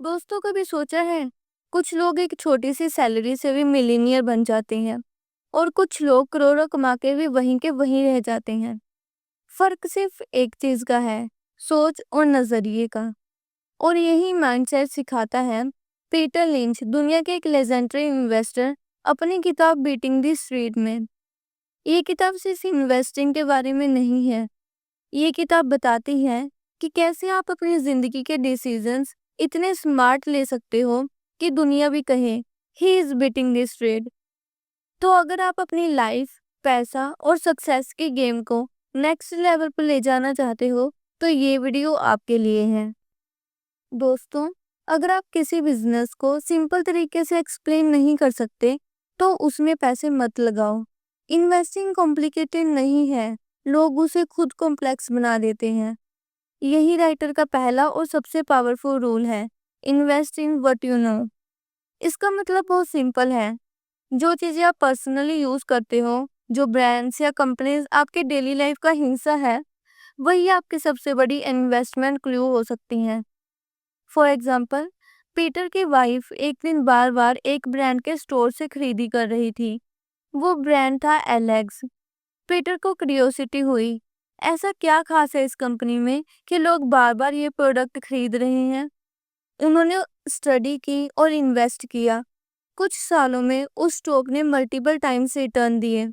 दोस्तों, कभी सोचा है कुछ लोग एक छोटी सी सैलरी से भी मिलीनियर बन जाते हैं और कुछ लोग करोड़ों कमा के भी वहीं के वहीं रह जाते हैं। फर्क सिर्फ एक चीज का है, सोच और नजरिए का। और यही माइंडसेट सिखाता है पीटर लिंच, दुनिया के एक लेजेंडरी इन्वेस्टर, अपनी किताब बीटिंग द स्ट्रीट में। ये किताब सिर्फ इन्वेस्टिंग के बारे में नहीं है। ये किताब बताती है कि कैसे आप अपनी जिंदगी के डिसीजंस इतने स्मार्ट ले सकते हो कि दुनिया भी कहे he is beating this trade. तो अगर आप अपनी लाइफ, पैसा और सक्सेस के गेम को नेक्स्ट लेवल पर ले जाना चाहते हो तो ये वीडियो आपके लिए है। दोस्तों, अगर आप किसी बिजनेस को सिंपल तरीके से एक्सप्लेन नहीं कर सकते तो उसमें पैसे मत लगाओ। इन्वेस्टिंग कॉम्प्लिकेटेड नहीं है, लोग उसे खुद कॉम्प्लेक्स बना देते हैं। यही राइटर का पहला और सबसे पावरफुल रूल है, invest in what you know. इसका मतलब बहुत सिंपल है, जो चीजें आप पर्सनली यूज करते हो, जो ब्रांड्स या कंपनीज आपके डेली लाइफ का हिस्सा है, वही आपकी सबसे बड़ी इन्वेस्टमेंट क्लू हो सकती हैं। फॉर एग्जाम्पल, पीटर की वाइफ एक दिन बार बार एक ब्रांड के स्टोर से खरीदी कर रही थी। वो ब्रांड था एलेक्स। पीटर को क्यूरियोसिटी हुई, ऐसा क्या खास है इस कंपनी में कि लोग बार बार ये प्रोडक्ट खरीद रहे हैं। उन्होंने स्टडी की और इन्वेस्ट किया। कुछ सालों में उस स्टॉक ने मल्टीपल टाइम्स रिटर्न दिए।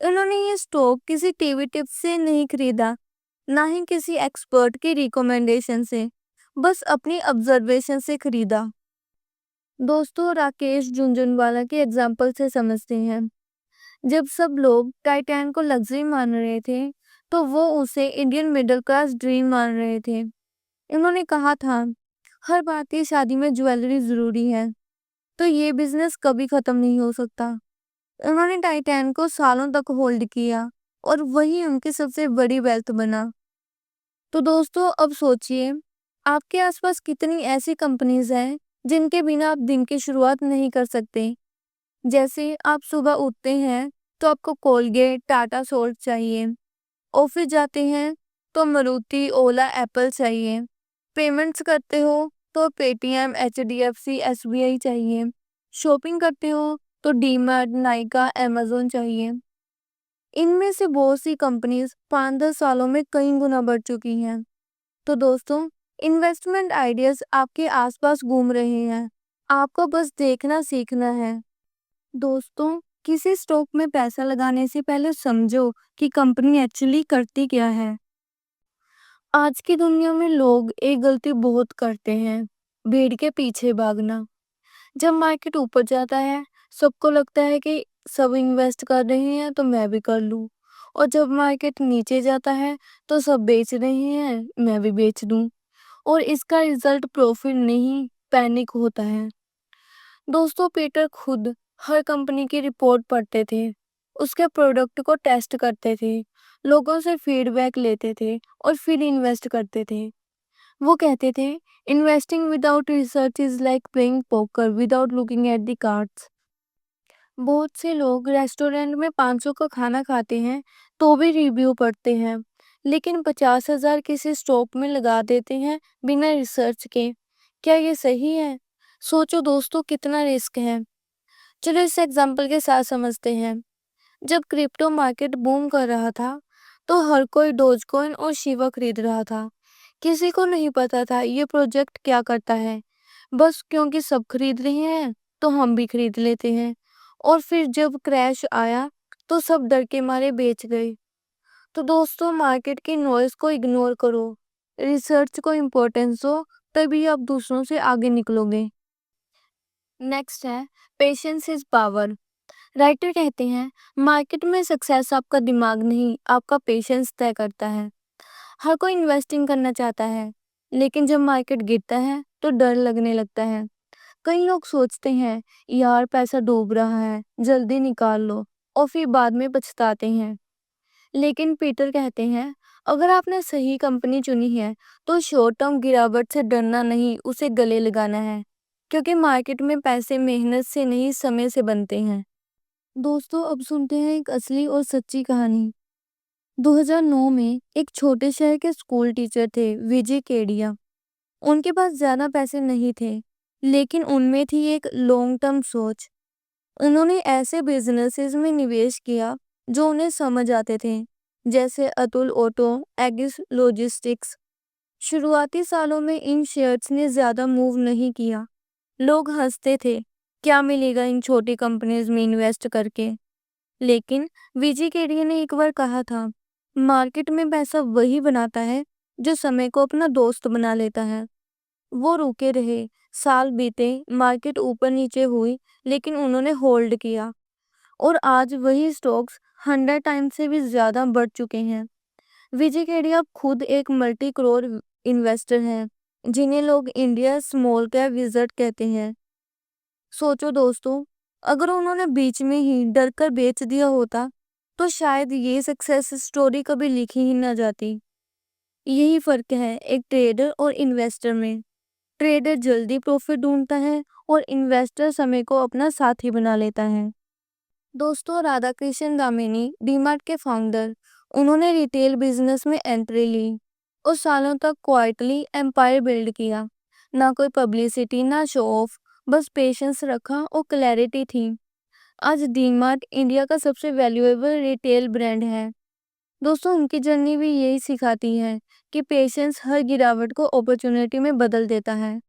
उन्होंने ये स्टॉक किसी टीवी टिप्स से नहीं खरीदा, ना ही किसी एक्सपर्ट की रिकमेंडेशन से, बस अपनी ऑब्जर्वेशन से खरीदा। दोस्तों, राकेश झुनझुनवाला के एग्जाम्पल से समझते हैं। जब सब लोग टाइटैन को लग्जरी मान रहे थे तो वो उसे इंडियन मिडिल क्लास ड्रीम मान रहे थे। इन्होंने कहा था, हर भारतीय शादी में ज्वेलरी जरूरी है, तो ये बिजनेस कभी खत्म नहीं हो सकता। उन्होंने टाइटैन को सालों तक होल्ड किया और वही उनकी सबसे बड़ी वेल्थ बना। तो दोस्तों, अब सोचिए, आपके आसपास कितनी ऐसी कंपनीज हैं जिनके बिना आप दिन की शुरुआत नहीं कर सकते। जैसे आप सुबह उठते हैं तो आपको कोलगेट, टाटा सोल्ट चाहिए। ऑफिस जाते हैं तो मारुति, ओला, एप्पल चाहिए। पेमेंट्स करते हो तो पेटीएम, एचडीएफसी, एसबीआई चाहिए। शॉपिंग करते हो तो डीमार्ट, नाइका, अमेज़न चाहिए। इनमें से बहुत सी कंपनीज 5-10 सालों में कई गुना बढ़ चुकी हैं। तो दोस्तों, इन्वेस्टमेंट आइडियाज आपके आसपास घूम रहे हैं, आपको बस देखना सीखना है। दोस्तों, किसी स्टॉक में पैसा लगाने से पहले समझो कि कंपनी एक्चुअली करती क्या है। आज की दुनिया में लोग एक गलती बहुत करते हैं, भीड़ के पीछे भागना। जब मार्केट ऊपर जाता है, सबको लगता है कि सब इन्वेस्ट कर रहे हैं तो मैं भी कर लूं। और जब मार्केट नीचे जाता है तो सब बेच रहे हैं, मैं भी बेच दूं। और इसका रिजल्ट प्रॉफिट नहीं, पैनिक होता है। दोस्तों, पीटर खुद हर कंपनी की रिपोर्ट पढ़ते थे, उसके प्रोडक्ट को टेस्ट करते थे, लोगों से फीडबैक लेते थे और फिर इन्वेस्ट करते थे। वो कहते थे, investing without research is like playing poker without looking at the cards. बहुत से लोग रेस्टोरेंट में 500 का खाना खाते हैं तो भी रिव्यू पढ़ते हैं, लेकिन 50,000 किसी स्टॉक में लगा देते हैं बिना रिसर्च के। क्या ये सही है? सोचो दोस्तों, कितना रिस्क है। चलो इस एग्जाम्पल के साथ समझते हैं। जब क्रिप्टो मार्केट बूम कर रहा था तो हर कोई डोजकॉइन और शिवा खरीद रहा था। किसी को नहीं पता था ये प्रोजेक्ट क्या करता है, बस क्योंकि सब खरीद रहे हैं तो हम भी खरीद लेते हैं। और फिर जब क्रैश आया तो सब डर के मारे बेच गए। तो दोस्तों, मार्केट की नॉइज को इग्नोर करो, रिसर्च को इम्पोर्टेंस दो, तभी आप दूसरों से आगे निकलोगे। नेक्स्ट है, पेशेंस इज पावर। राइटर कहते हैं, मार्केट में सक्सेस आपका दिमाग नहीं, आपका पेशेंस तय करता है। हर कोई इन्वेस्टिंग करना चाहता है, लेकिन जब मार्केट गिरता है तो डर लगने लगता है। कई लोग सोचते हैं, यार पैसा डूब रहा है, जल्दी निकाल लो, और फिर बाद में पछताते हैं। लेकिन पीटर कहते हैं, अगर आपने सही कंपनी चुनी है तो शॉर्ट टर्म गिरावट से डरना नहीं, उसे गले लगाना है। क्योंकि मार्केट में पैसे मेहनत से नहीं, समय से बनते हैं। दोस्तों, अब सुनते हैं एक असली और सच्ची कहानी। 2009 में एक छोटे शहर के स्कूल टीचर थे, विजय केडिया। उनके पास ज़्यादा पैसे नहीं थे, लेकिन उनमें थी एक लॉन्ग टर्म सोच। उन्होंने ऐसे बिजनेसेस में निवेश किया जो उन्हें समझ आते थे, जैसे अतुल ऑटो, एगिस लॉजिस्टिक्स। शुरुआती सालों में इन शेयर्स ने ज़्यादा मूव नहीं किया। लोग हंसते थे, क्या मिलेगा इन छोटी कंपनीज में इन्वेस्ट करके। लेकिन विजी केडिया ने एक बार कहा था, मार्केट में पैसा वही बनाता है जो समय को अपना दोस्त बना लेता है। वो रुके रहे, साल बीते, मार्केट ऊपर नीचे हुई, लेकिन उन्होंने होल्ड किया और आज वही स्टॉक्स 100 टाइम्स से भी ज्यादा बढ़ चुके हैं। विजय केडिया अब खुद एक मल्टी करोड़ इन्वेस्टर हैं, जिन्हें लोग इंडिया स्मॉल कैप विजर्ड कहते हैं। सोचो दोस्तों, अगर उन्होंने बीच में ही डर कर बेच दिया होता तो शायद ये सक्सेस स्टोरी कभी लिखी ही ना जाती। यही फर्क है एक ट्रेडर और इन्वेस्टर में। ट्रेडर जल्दी प्रॉफिट ढूंढता है और इन्वेस्टर समय को अपना साथी बना लेता है। दोस्तों, राधा कृष्ण दामिनी डीमार्ट के फाउंडर, उन्होंने रिटेल बिजनेस में एंट्री ली और सालों तक क्वाइटली एम्पायर बिल्ड किया। ना कोई पब्लिसिटी, ना शो ऑफ, बस पेशेंस रखा और क्लैरिटी थी। आज डीमार्ट इंडिया का सबसे वैल्यूएबल रिटेल ब्रांड है। दोस्तों, उनकी जर्नी भी यही सिखाती है कि पेशेंस हर गिरावट को अपॉर्चुनिटी में बदल देता है।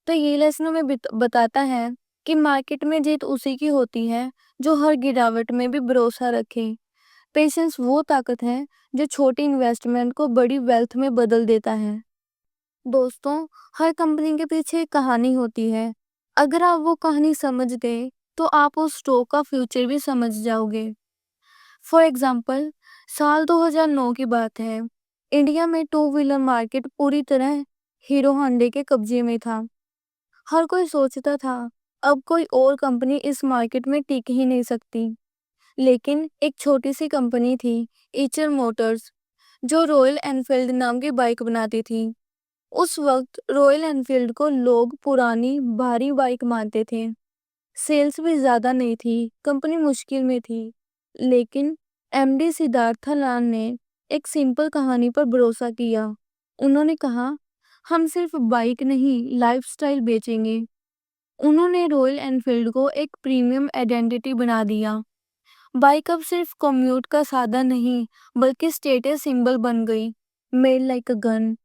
तो ये लेसन हमें बताता है कि मार्केट में जीत उसी की होती है जो हर गिरावट में भी भरोसा रखे। पेशेंस वो ताकत है जो छोटी इन्वेस्टमेंट को बड़ी वेल्थ में बदल देता है। दोस्तों, हर कंपनी के पीछे एक कहानी होती है। अगर आप वो कहानी समझ गए तो आप उस स्टॉक का फ्यूचर भी समझ जाओगे। फॉर एग्जाम्पल, साल 2009 की बात है। इंडिया में टू व्हीलर मार्केट पूरी तरह हीरो होंडा के कब्जे में था। हर कोई सोचता था अब कोई और कंपनी इस मार्केट में टिक ही नहीं सकती। लेकिन एक छोटी सी कंपनी थी, ईचर मोटर्स, जो रॉयल एनफील्ड नाम की बाइक बनाती थी। उस वक्त रॉयल एनफील्ड को लोग पुरानी भारी बाइक मानते थे। सेल्स भी ज्यादा नहीं थी, कंपनी मुश्किल में थी। लेकिन एमडी सिद्धार्थ लाल ने एक सिंपल कहानी पर भरोसा किया। उन्होंने कहा, हम सिर्फ बाइक नहीं, लाइफस्टाइल बेचेंगे। उन्होंने रॉयल एनफील्ड को एक प्रीमियम आइडेंटिटी बना दिया। बाइक अब सिर्फ कम्यूट का साधन नहीं, बल्कि स्टेटस सिंबल बन गई, मेड लाइक अ गन।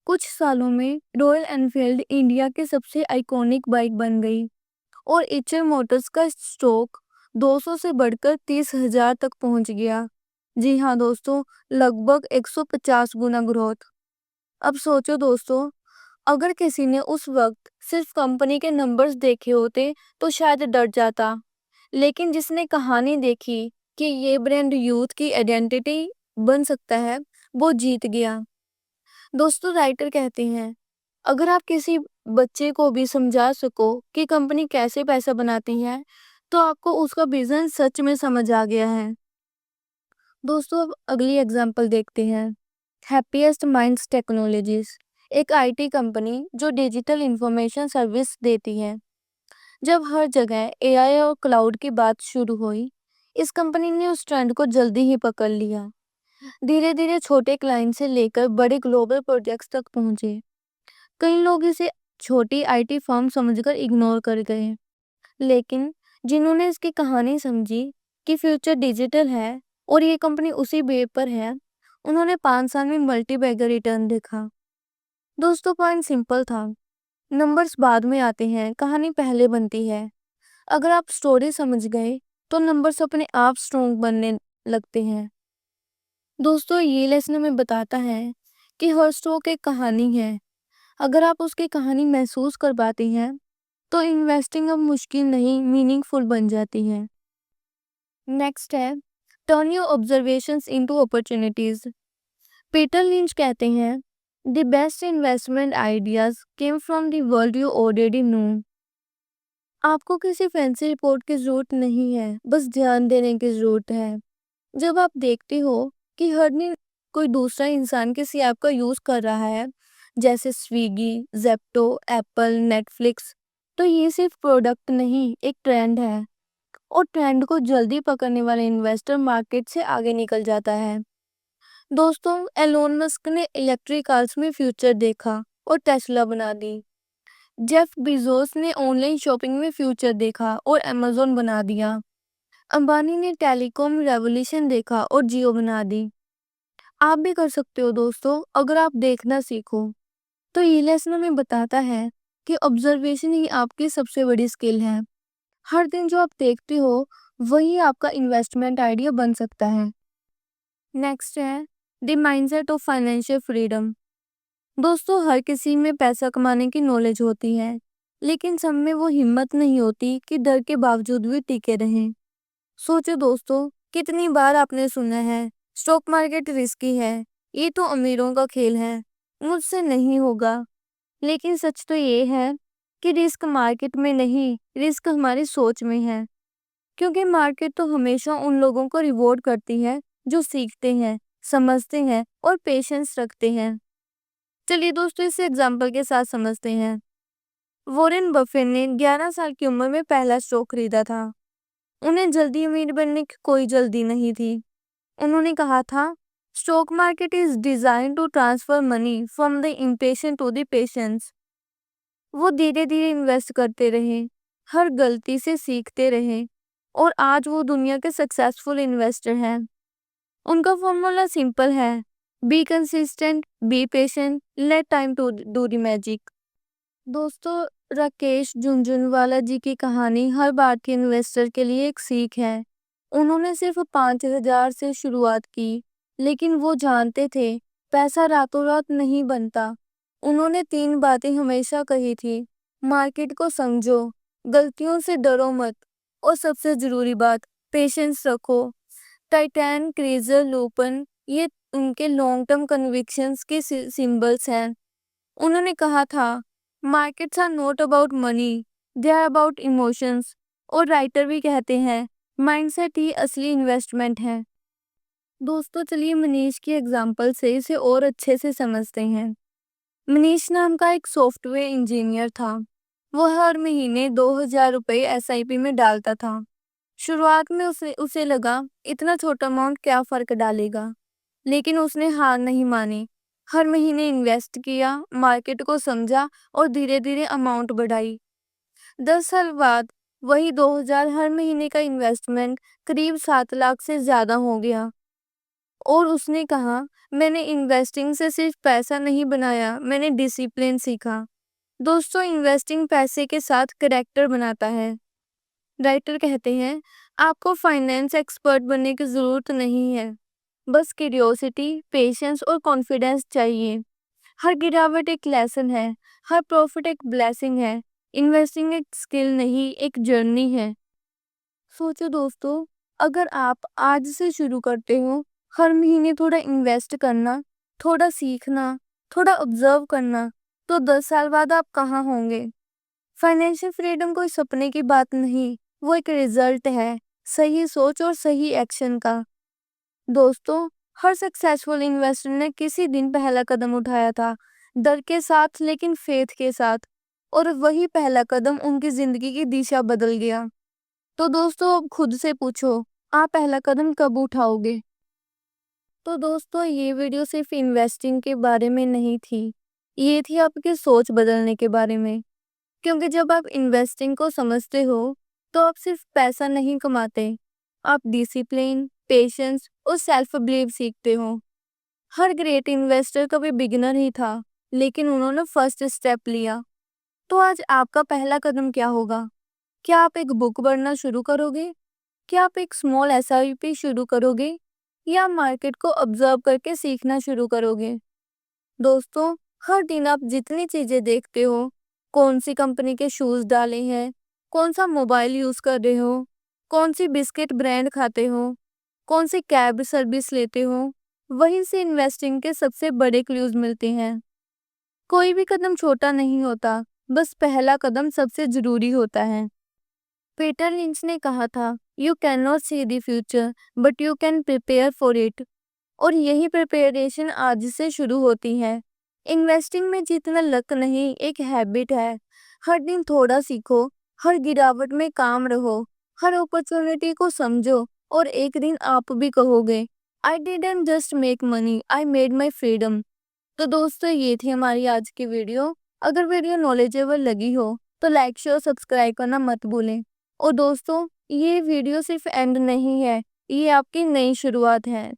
कुछ सालों में रॉयल एनफील्ड इंडिया के सबसे आइकॉनिक बाइक बन गई और एचर मोटर्स का स्टॉक 200 से बढ़कर 30,000 तक पहुंच गया। जी हाँ दोस्तों, लगभग 150 गुना ग्रोथ। अब सोचो दोस्तों, अगर किसी ने उस वक्त सिर्फ कंपनी के नंबर्स देखे होते तो शायद डर जाता। लेकिन जिसने कहानी देखी कि ये ब्रांड यूथ की आइडेंटिटी बन सकता है, वो जीत गया। दोस्तों, राइटर कहते हैं, अगर आप किसी बच्चे को भी समझा सको कि कंपनी कैसे पैसा बनाती है, तो आपको उसका बिजनेस सच में समझ आ गया है। दोस्तों, अब अगली एग्जांपल देखते हैं। हैप्पीएस्ट माइंड्स टेक्नोलॉजीज, एक आईटी कंपनी जो डिजिटल इंफॉर्मेशन सर्विस देती है। जब हर जगह एआई और क्लाउड की बात शुरू हुई, इस कंपनी ने उस ट्रेंड को जल्दी ही पकड़ लिया। धीरे धीरे छोटे क्लाइंट से लेकर बड़े ग्लोबल प्रोजेक्ट्स तक पहुंचे। कई लोग इसे छोटी आईटी फर्म समझकर इग्नोर कर गए, लेकिन जिन्होंने इसकी कहानी समझी कि फ्यूचर डिजिटल है और ये कंपनी उसी वे पर है, उन्होंने 5 साल में मल्टी बैगर रिटर्न देखा। दोस्तों, पॉइंट सिंपल था, नंबर्स बाद में आते हैं, कहानी पहले बनती है। अगर आप स्टोरी समझ गए तो नंबर्स अपने आप स्ट्रॉन्ग बनने लगते हैं। दोस्तों, ये लेसन हमें बताता है कि हर स्टॉक एक कहानी है। अगर आप उसकी कहानी महसूस कर पाते हैं तो इन्वेस्टिंग अब मुश्किल नहीं, मीनिंगफुल बन जाती है। नेक्स्ट है, turn your observations into opportunities. Peter lynch कहते हैं, the best investment ideas came from the world you already know. आपको किसी फैंसी रिपोर्ट की जरूरत नहीं है, बस ध्यान देने की जरूरत है। जब आप देखते हो कि हर दिन कोई दूसरा इंसान किसी ऐप का यूज कर रहा है, जैसे स्विगी, जेप्टो, एप्पल, नेटफ्लिक्स, तो ये सिर्फ प्रोडक्ट नहीं, एक ट्रेंड है। और ट्रेंड को जल्दी पकड़ने वाले इन्वेस्टर मार्केट से आगे निकल जाता है। दोस्तों, एलोन मस्क ने इलेक्ट्रिक कार्स में फ्यूचर देखा, और टेस्ला बना दी। जेफ बेजोस ने ऑनलाइन शॉपिंग में फ्यूचर देखा और अमेज़न बना दिया। अंबानी ने टेलीकॉम रेवोल्यूशन देखा और जियो बना दी। आप भी कर सकते हो दोस्तों, अगर आप देखना सीखो। तो ये लेसन हमें बताता है कि ऑब्जर्वेशन ही आपकी सबसे बड़ी स्किल है। हर दिन जो आप देखते हो वही आपका इन्वेस्टमेंट आइडिया बन सकता है। नेक्स्ट है the mindset of financial freedom. दोस्तों, हर किसी में पैसा कमाने की नॉलेज होती है, लेकिन सब में वो हिम्मत नहीं होती कि डर के बावजूद भी टिके रहें। सोचो दोस्तों, कितनी बार आपने सुना है स्टॉक मार्केट रिस्की है, ये तो अमीरों का खेल है, मुझसे नहीं होगा। लेकिन सच तो ये है कि रिस्क मार्केट में नहीं, रिस्क हमारी सोच में है। क्योंकि मार्केट तो हमेशा उन लोगों को रिवॉर्ड करती है जो सीखते हैं, समझते हैं और पेशेंस रखते हैं। चलिए दोस्तों, इसे एग्जाम्पल के साथ समझते हैं। वॉरेन बफेट ने 11 साल की उम्र में पहला स्टॉक खरीदा था। उन्हें जल्दी अमीर बनने की कोई जल्दी नहीं थी। उन्होंने कहा था, stock market is design to transfer money from the impatient to the patience. वो धीरे धीरे इन्वेस्ट करते रहे, हर गलती से सीखते रहे और आज वो दुनिया के सक्सेसफुल इन्वेस्टर हैं। उनका फॉर्मूला सिंपल है, be consistent, be patient, let time to do the magic. दोस्तों, राकेश झुनझुनवाला जी की कहानी हर भारतीय इन्वेस्टर के लिए एक सीख है। उन्होंने सिर्फ 5,000 से शुरुआत की, लेकिन वो जानते थे पैसा रातों रात नहीं बनता। उन्होंने 3 बातें हमेशा कही थी, मार्केट को समझो, गलतियों से डरो मत और सबसे जरूरी बात, पेशेंस रखो। टाइटैन, क्रेजर, लूपन, ये उनके लॉन्ग टर्म कन्विक्शंस के सिंबल्स हैं। उन्होंने कहा था, markets are not about money, they are about emotions. और राइटर भी कहते हैं, माइंडसेट ही असली इन्वेस्टमेंट है। दोस्तों, चलिए मनीष की एग्जांपल से इसे और अच्छे से समझते हैं। मनीष नाम का एक सॉफ्टवेयर इंजीनियर था। वो हर महीने 2,000 रुपये एसआईपी में डालता था। शुरुआत में उसे लगा इतना छोटा अमाउंट क्या फर्क डालेगा, लेकिन उसने हार नहीं मानी। हर महीने इन्वेस्ट किया, मार्केट को समझा और धीरे धीरे अमाउंट बढ़ाई। 10 साल बाद वही 2,000 हर महीने का इन्वेस्टमेंट करीब 7 लाख से ज्यादा हो गया। और उसने कहा, मैंने इन्वेस्टिंग से सिर्फ पैसा नहीं बनाया, मैंने डिसिप्लिन सीखा। दोस्तों, इन्वेस्टिंग पैसे के साथ करेक्टर बनाता है। राइटर कहते हैं, आपको फाइनेंस एक्सपर्ट बनने की जरूरत नहीं है, बस क्यूरियोसिटी, पेशेंस और कॉन्फिडेंस चाहिए। हर गिरावट एक लेसन है, हर प्रॉफिट एक ब्लेसिंग है। इन्वेस्टिंग एक स्किल नहीं, एक जर्नी है। सोचो दोस्तों, अगर आप आज से शुरू करते हो, हर महीने थोड़ा इन्वेस्ट करना, थोड़ा सीखना, थोड़ा ऑब्जर्व करना, तो 10 साल बाद आप कहाँ होंगे। फाइनेंशियल फ्रीडम कोई सपने की बात नहीं, वो एक रिजल्ट है सही सोच और सही एक्शन का। दोस्तों, हर सक्सेसफुल इन्वेस्टर ने किसी दिन पहला कदम उठाया था, डर के साथ लेकिन फेथ के साथ, और वही पहला कदम उनकी जिंदगी की दिशा बदल गया। तो दोस्तों, अब खुद से पूछो, आप पहला कदम कब उठाओगे। तो दोस्तों, ये वीडियो सिर्फ इन्वेस्टिंग के बारे में नहीं थी, ये थी आपकी सोच बदलने के बारे में। क्योंकि जब आप इन्वेस्टिंग को समझते हो, तो आप सिर्फ पैसा नहीं कमाते, आप डिसिप्लिन, पेशेंस और सेल्फ बिलीव सीखते हो। हर ग्रेट इन्वेस्टर कभी बिगिनर ही था, लेकिन उन्होंने फर्स्ट स्टेप लिया। तो आज आपका पहला कदम क्या होगा? क्या आप एक बुक पढ़ना शुरू करोगे? क्या आप एक स्मॉल एसआईपी शुरू करोगे? या मार्केट को ऑब्जर्व करके सीखना शुरू करोगे? दोस्तों, हर दिन आप जितनी चीजें देखते हो, कौन सी कंपनी के शूज डाले हैं, कौन सा मोबाइल यूज कर रहे हो, कौन सी बिस्किट ब्रांड खाते हो, कौन सी कैब सर्विस लेते हो, वहीं से इन्वेस्टिंग के सबसे बड़े क्लूज मिलते हैं। कोई भी कदम छोटा नहीं होता, बस पहला कदम सबसे जरूरी होता है। पीटर लिंच ने कहा था, you can not see the future but you can prepare for it. और यही प्रिपरेशन आज से शुरू होती है। इन्वेस्टिंग में जीतना लक नहीं, एक हैबिट है। हर दिन थोड़ा सीखो, हर गिरावट में काम रहो, हर अपॉर्चुनिटी को समझो और एक दिन आप भी कहोगे, I didn't just make money, I made my freedom. तो दोस्तों ये थी हमारी आज की वीडियो। अगर वीडियो नॉलेजेबल लगी हो तो लाइक शेयर सब्सक्राइब करना मत भूलें। और दोस्तों ये वीडियो सिर्फ एंड नहीं है, ये आपकी नई शुरुआत है।